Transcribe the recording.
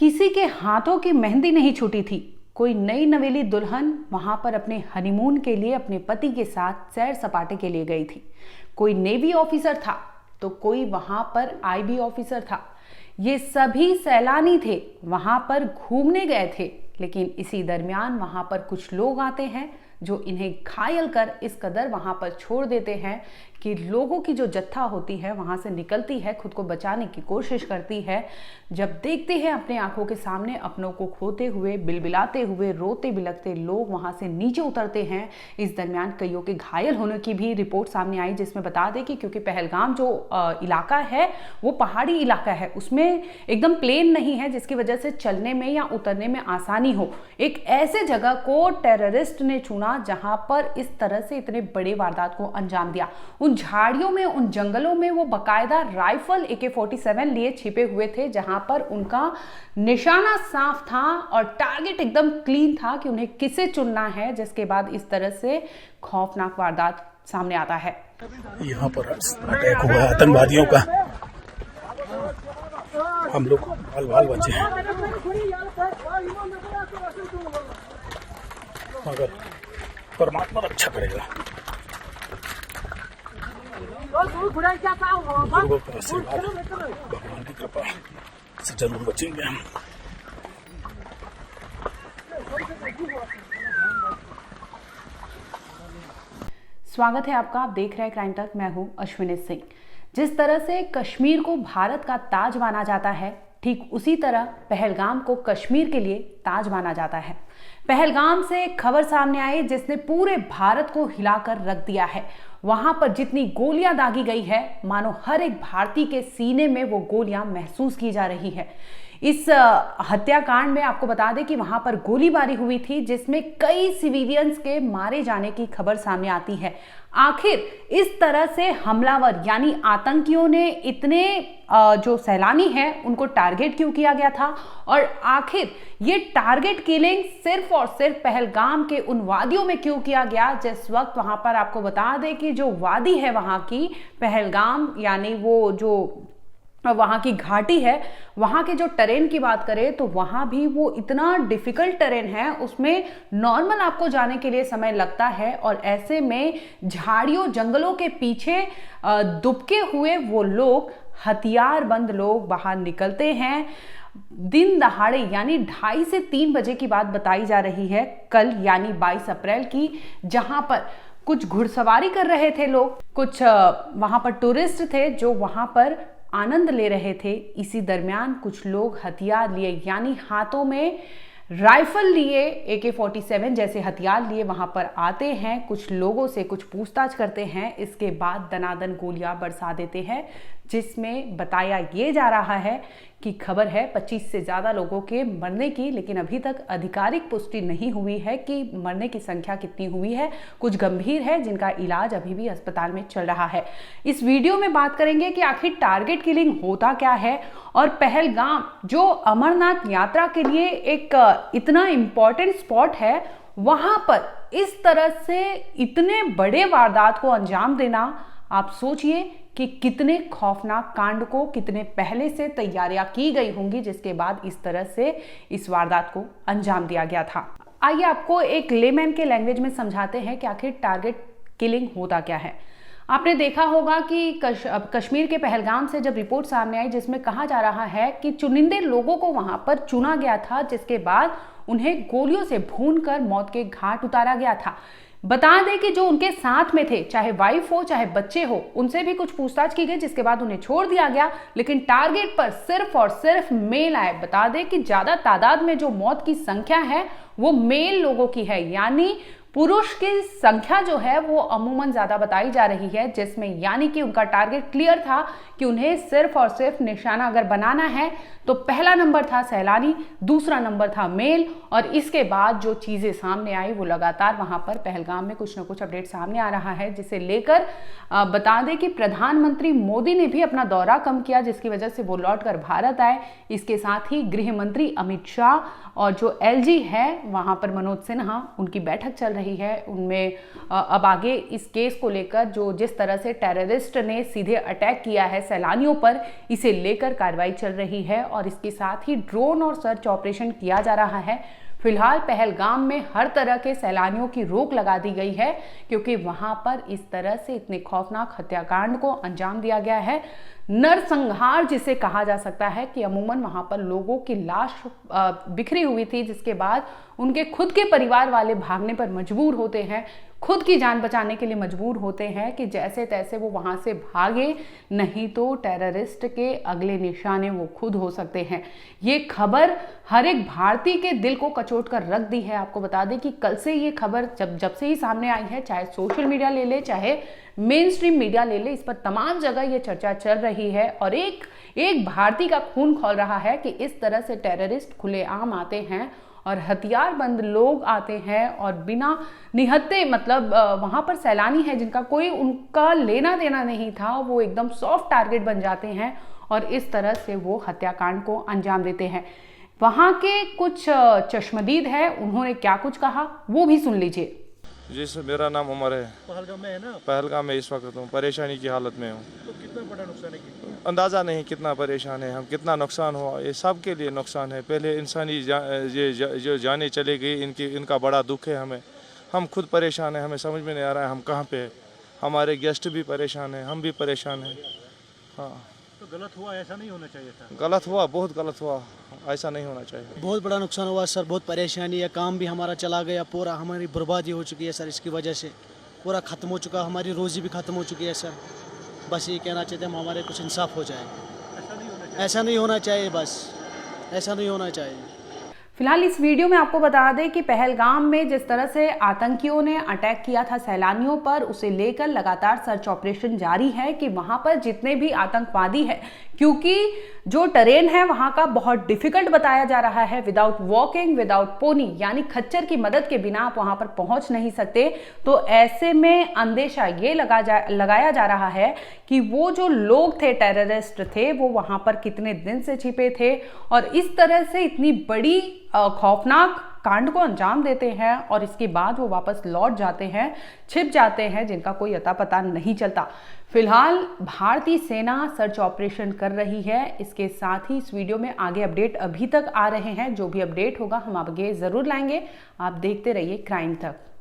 किसी के हाथों की मेहंदी नहीं छूटी थी। कोई नई नवेली दुल्हन वहां पर अपने हनीमून के लिए अपने पति के साथ सैर सपाटे के लिए गई थी। कोई नेवी ऑफिसर था तो कोई वहां पर आईबी ऑफिसर था। ये सभी सैलानी थे, वहां पर घूमने गए थे। लेकिन इसी दरमियान वहां पर कुछ लोग आते हैं जो इन्हें घायल कर इस कदर वहां पर छोड़ देते हैं कि लोगों की जो जत्था होती है वहां से निकलती है, खुद को बचाने की कोशिश करती है। जब देखते हैं अपने आंखों के सामने अपनों को खोते हुए, बिलबिलाते हुए, रोते बिलखते लोग वहां से नीचे उतरते हैं। इस दरमियान कईयों के घायल होने की भी रिपोर्ट सामने आई, जिसमें बता दें कि क्योंकि पहलगाम जो इलाका है वो पहाड़ी इलाका है, उसमें एकदम प्लेन नहीं है, जिसकी वजह से चलने में या उतरने में आसानी हो। एक ऐसे जगह को टेररिस्ट ने चुना जहां पर इस तरह से इतने बड़े वारदात को अंजाम दिया। उन झाड़ियों में, उन जंगलों में वो बाकायदा राइफल AK-47 लिए छिपे हुए थे, जहां पर उनका निशाना साफ था और टारगेट एकदम क्लीन था कि उन्हें किसे चुनना है। जिसके बाद इस तरह से खौफनाक वारदात सामने आता है। यहाँ पर अटैक हुआ आतंकवादियों का, हम लोग बाल बचे हैं, मगर परमात्मा रक्षा करेगा। भगवान की कृपा से जरूर बचेंगे हम। स्वागत है आपका, आप देख रहे हैं क्राइम तक। मैं हूं अश्विनी सिंह। जिस तरह से कश्मीर को भारत का ताज माना जाता है, ठीक उसी तरह पहलगाम को कश्मीर के लिए ताज माना जाता है। पहलगाम से खबर सामने आई जिसने पूरे भारत को हिलाकर रख दिया है। वहां पर जितनी गोलियां दागी गई है, मानो हर एक भारतीय के सीने में वो गोलियां महसूस की जा रही है। इस हत्याकांड में आपको बता दें कि वहां पर गोलीबारी हुई थी, जिसमें कई सिविलियंस के मारे जाने की खबर सामने आती है। आखिर इस तरह से हमलावर यानी आतंकियों ने इतने जो सैलानी हैं उनको टारगेट क्यों किया गया था, और आखिर ये टारगेट किलिंग सिर्फ और सिर्फ पहलगाम के उन वादियों में क्यों किया गया, जिस वक्त वहां पर आपको बता दें कि जो वादी है वहां की, पहलगाम यानी वो जो वहां की घाटी है, वहां के जो टेरेन की बात करें तो वहां भी वो इतना डिफिकल्ट टेरेन है, उसमें नॉर्मल आपको जाने के लिए समय लगता है। और ऐसे में झाड़ियों जंगलों के पीछे दुबके हुए वो लोग, हथियारबंद लोग बाहर निकलते हैं। दिन दहाड़े यानी 2:30 से 3 बजे की बात बताई जा रही है, कल यानी 22 अप्रैल की, जहां पर कुछ घुड़सवारी कर रहे थे लोग, कुछ वहां पर टूरिस्ट थे जो वहां पर आनंद ले रहे थे। इसी दरमियान कुछ लोग हथियार लिए यानी हाथों में राइफल लिए, AK-47 जैसे हथियार लिए वहां पर आते हैं। कुछ लोगों से कुछ पूछताछ करते हैं, इसके बाद दनादन गोलियां बरसा देते हैं, जिसमें बताया ये जा रहा है कि खबर है 25 से ज़्यादा लोगों के मरने की, लेकिन अभी तक आधिकारिक पुष्टि नहीं हुई है कि मरने की संख्या कितनी हुई है। कुछ गंभीर है जिनका इलाज अभी भी अस्पताल में चल रहा है। इस वीडियो में बात करेंगे कि आखिर टारगेट किलिंग होता क्या है, और पहलगाम जो अमरनाथ यात्रा के लिए एक इतना इंपॉर्टेंट स्पॉट है, वहां पर इस तरह से इतने बड़े वारदात को अंजाम देना, आप सोचिए कि कितने खौफनाक कांड को कितने पहले से तैयारियां की गई होंगी, जिसके बाद इस तरह से इस वारदात को अंजाम दिया गया था। आइए आपको एक लेमैन के लैंग्वेज में समझाते हैं कि आखिर टारगेट किलिंग होता क्या है। आपने देखा होगा कि कश्मीर के पहलगाम से जब रिपोर्ट सामने आई, जिसमें कहा जा रहा है कि चुनिंदे लोगों को वहां पर चुना गया था, जिसके बाद उन्हें गोलियों से भूनकर मौत के घाट उतारा गया था। बता दें कि जो उनके साथ में थे, चाहे वाइफ हो चाहे बच्चे हो, उनसे भी कुछ पूछताछ की गई, जिसके बाद उन्हें छोड़ दिया गया। लेकिन टारगेट पर सिर्फ और सिर्फ मेल आए। बता दें कि ज्यादा तादाद में जो मौत की संख्या है वो मेल लोगों की है, यानी पुरुष की संख्या जो है वो अमूमन ज्यादा बताई जा रही है, जिसमें यानी कि उनका टारगेट क्लियर था कि उन्हें सिर्फ और सिर्फ निशाना अगर बनाना है तो पहला नंबर था सैलानी, दूसरा नंबर था मेल। और इसके बाद जो चीजें सामने आई वो लगातार वहां पर पहलगाम में कुछ ना कुछ अपडेट सामने आ रहा है, जिसे लेकर बता दें कि प्रधानमंत्री मोदी ने भी अपना दौरा कम किया, जिसकी वजह से वो लौटकर भारत आए। इसके साथ ही गृह मंत्री अमित शाह और जो LG है वहां पर मनोज सिन्हा, उनकी बैठक चल रही है उनमें अब आगे इस केस को लेकर जो जिस तरह से टेररिस्ट ने सीधे अटैक किया है सैलानियों पर, इसे लेकर कार्रवाई चल रही है और इसके साथ ही ड्रोन और सर्च ऑपरेशन किया जा रहा है। फिलहाल पहलगाम में हर तरह के सैलानियों की रोक लगा दी गई है क्योंकि वहां पर इस तरह से इतने खौफनाक हत्याकांड को अंजाम दिया गया है। नरसंहार जिसे कहा जा सकता है कि अमूमन वहां पर लोगों की लाश बिखरी हुई थी, जिसके बाद उनके खुद के परिवार वाले भागने पर मजबूर होते हैं, खुद की जान बचाने के लिए मजबूर होते हैं कि जैसे तैसे वो वहां से भागे, नहीं तो टेररिस्ट के अगले निशाने वो खुद हो सकते हैं। ये खबर हर एक भारतीय के दिल को कचोट कर रख दी है। आपको बता दें कि कल से ये खबर जब से ही सामने आई है, चाहे सोशल मीडिया ले ले चाहे मेन स्ट्रीम मीडिया ले ले, इस पर तमाम जगह ये चर्चा चल रही है और एक भारतीय का खून खौल रहा है कि इस तरह से टेररिस्ट खुलेआम आते हैं और हथियारबंद लोग आते हैं और बिना निहत्थे, मतलब वहां पर सैलानी है जिनका कोई उनका लेना देना नहीं था, वो एकदम सॉफ्ट टारगेट बन जाते हैं और इस तरह से वो हत्याकांड को अंजाम देते हैं। वहां के कुछ चश्मदीद है, उन्होंने क्या कुछ कहा वो भी सुन लीजिए। जी सर, मेरा नाम उमर है। पहलगाम में है ना? पहलगाम में इस वक्त हूँ, परेशानी की हालत में हूँ। तो कितना बड़ा नुकसान है? अंदाज़ा नहीं कितना परेशान है हम, कितना नुकसान हुआ, ये सब के लिए नुकसान है। पहले इंसानी जो जाने चले गई, इनका बड़ा दुख है हमें। हम खुद परेशान हैं, हमें समझ में नहीं आ रहा है हम कहाँ पे हैं। हमारे गेस्ट भी परेशान हैं, हम भी परेशान हैं। हाँ, तो गलत हुआ, ऐसा नहीं होना चाहिए था। गलत हुआ, बहुत गलत हुआ, ऐसा नहीं होना चाहिए। बहुत बड़ा नुकसान हुआ सर, बहुत परेशानी है, काम भी हमारा चला गया, पूरा हमारी बर्बादी हो चुकी है सर। इसकी वजह से पूरा ख़त्म हो चुका, हमारी रोज़ी भी ख़त्म हो चुकी है सर। बस ये कहना चाहते हैं हमारे कुछ इंसाफ हो जाए। ऐसा नहीं होना चाहिए, बस ऐसा नहीं होना चाहिए। फिलहाल इस वीडियो में आपको बता दें कि पहलगाम में जिस तरह से आतंकियों ने अटैक किया था सैलानियों पर, उसे लेकर लगातार सर्च ऑपरेशन जारी है कि वहां पर जितने भी आतंकवादी हैं, क्योंकि जो टेरेन है वहां का बहुत डिफिकल्ट बताया जा रहा है, विदाउट वॉकिंग विदाउट पोनी, यानी खच्चर की मदद के बिना आप वहां पर पहुंच नहीं सकते। तो ऐसे में अंदेशा ये लगाया जा रहा है कि वो जो लोग थे, टेररिस्ट थे, वो वहां पर कितने दिन से छिपे थे और इस तरह से इतनी बड़ी खौफनाक कांड को अंजाम देते हैं और इसके बाद वो वापस लौट जाते हैं, छिप जाते हैं, जिनका कोई अता पता नहीं चलता। फिलहाल भारतीय सेना सर्च ऑपरेशन कर रही है। इसके साथ ही इस वीडियो में आगे अपडेट अभी तक आ रहे हैं, जो भी अपडेट होगा हम आगे जरूर लाएंगे। आप देखते रहिए क्राइम तक।